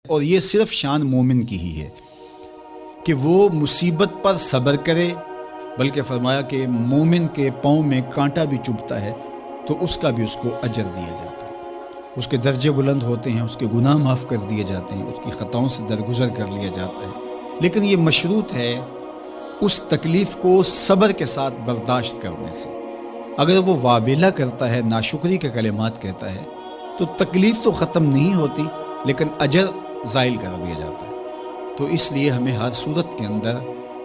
اور یہ صرف شان مومن کی ہی ہے کہ وہ مصیبت پر صبر کرے، بلکہ فرمایا کہ مومن کے پاؤں میں کانٹا بھی چبھتا ہے تو اس کا بھی اس کو اجر دیا جاتا ہے، اس کے درجے بلند ہوتے ہیں، اس کے گناہ معاف کر دیے جاتے ہیں، اس کی خطاؤں سے درگزر کر لیا جاتا ہے، لیکن یہ مشروط ہے اس تکلیف کو صبر کے ساتھ برداشت کرنے سے۔ اگر وہ واویلا کرتا ہے، ناشکری کے کلمات کہتا ہے، تو تکلیف تو ختم نہیں ہوتی لیکن اجر زائل کر دیا جاتا ہے۔ تو اس لیے ہمیں ہر صورت کے اندر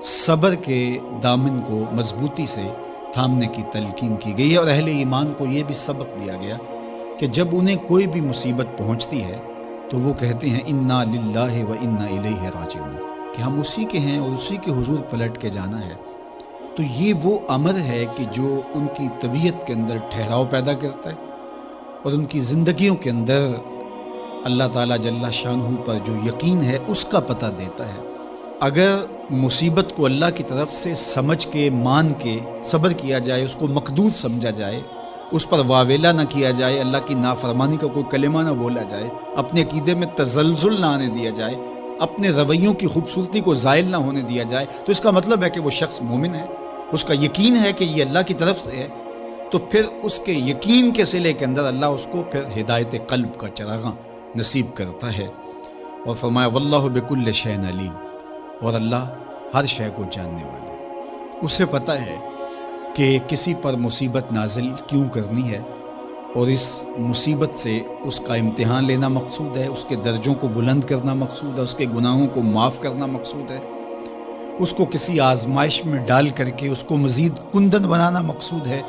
صبر کے دامن کو مضبوطی سے تھامنے کی تلقین کی گئی ہے، اور اہل ایمان کو یہ بھی سبق دیا گیا کہ جب انہیں کوئی بھی مصیبت پہنچتی ہے تو وہ کہتے ہیں انا للہ و انا الیہ راجعون، کہ ہم اسی کے ہیں اور اسی کے حضور پلٹ کے جانا ہے۔ تو یہ وہ امر ہے کہ جو ان کی طبیعت کے اندر ٹھہراؤ پیدا کرتا ہے اور ان کی زندگیوں کے اندر اللہ تعالیٰ جل شانہ پر جو یقین ہے اس کا پتہ دیتا ہے۔ اگر مصیبت کو اللہ کی طرف سے سمجھ کے، مان کے صبر کیا جائے، اس کو مقدور سمجھا جائے، اس پر واویلا نہ کیا جائے، اللہ کی نافرمانی کا کوئی کلمہ نہ بولا جائے، اپنے عقیدے میں تزلزل نہ آنے دیا جائے، اپنے رویوں کی خوبصورتی کو زائل نہ ہونے دیا جائے، تو اس کا مطلب ہے کہ وہ شخص مومن ہے، اس کا یقین ہے کہ یہ اللہ کی طرف سے ہے، تو پھر اس کے یقین کے صلے کے اندر اللہ اس کو پھر ہدایت قلب کا چراغاں نصیب کرتا ہے۔ اور فرمایا واللہ بکل شیء علیم، اور اللہ ہر شے کو جاننے والا ہے، اسے پتہ ہے کہ کسی پر مصیبت نازل کیوں کرنی ہے، اور اس مصیبت سے اس کا امتحان لینا مقصود ہے، اس کے درجوں کو بلند کرنا مقصود ہے، اس کے گناہوں کو معاف کرنا مقصود ہے، اس کو کسی آزمائش میں ڈال کر کے اس کو مزید کندن بنانا مقصود ہے،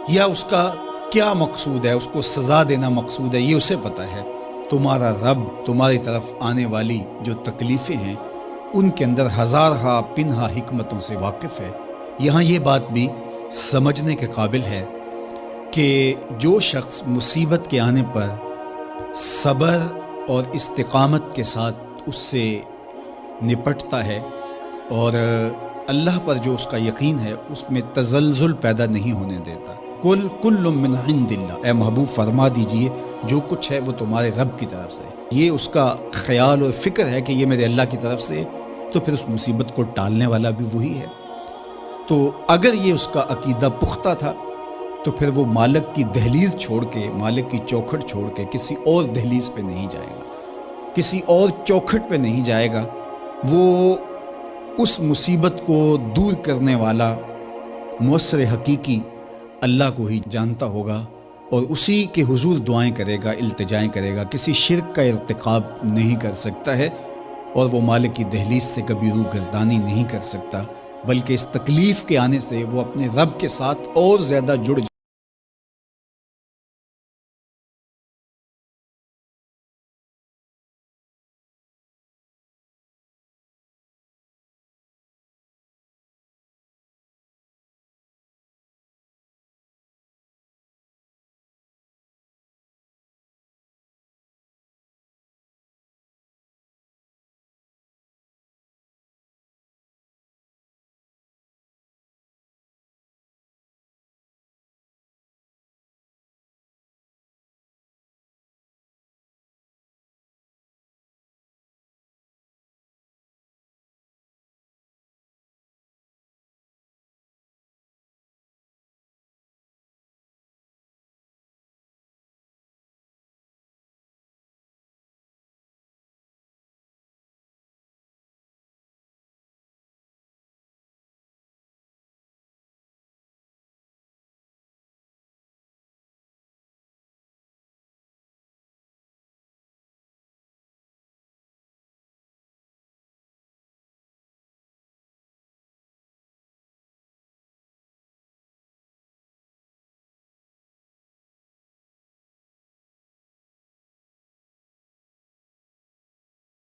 یا اس کا کیا مقصود ہے، اس کو سزا دینا مقصود ہے، یہ اسے پتہ ہے۔ تمہارا رب تمہاری طرف آنے والی جو تکلیفیں ہیں ان کے اندر ہزارہا پنہا حکمتوں سے واقف ہے۔ یہاں یہ بات بھی سمجھنے کے قابل ہے کہ جو شخص مصیبت کے آنے پر صبر اور استقامت کے ساتھ اس سے نپٹتا ہے اور اللہ پر جو اس کا یقین ہے اس میں تزلزل پیدا نہیں ہونے دیتا، کل من عند اللہ، اے محبوب فرما دیجئے جو کچھ ہے وہ تمہارے رب کی طرف سے ہے، یہ اس کا خیال اور فکر ہے کہ یہ میرے اللہ کی طرف سے ہے، تو پھر اس مصیبت کو ٹالنے والا بھی وہی ہے۔ تو اگر یہ اس کا عقیدہ پختہ تھا تو پھر وہ مالک کی دہلیز چھوڑ کے، مالک کی چوکھٹ چھوڑ کے کسی اور دہلیز پہ نہیں جائے گا، کسی اور چوکھٹ پہ نہیں جائے گا، وہ اس مصیبت کو دور کرنے والا مؤثر حقیقی اللہ کو ہی جانتا ہوگا اور اسی کے حضور دعائیں کرے گا، التجائیں کرے گا، کسی شرک کا ارتکاب نہیں کر سکتا ہے، اور وہ مالک کی دہلیز سے کبھی روح گردانی نہیں کر سکتا، بلکہ اس تکلیف کے آنے سے وہ اپنے رب کے ساتھ اور زیادہ جڑ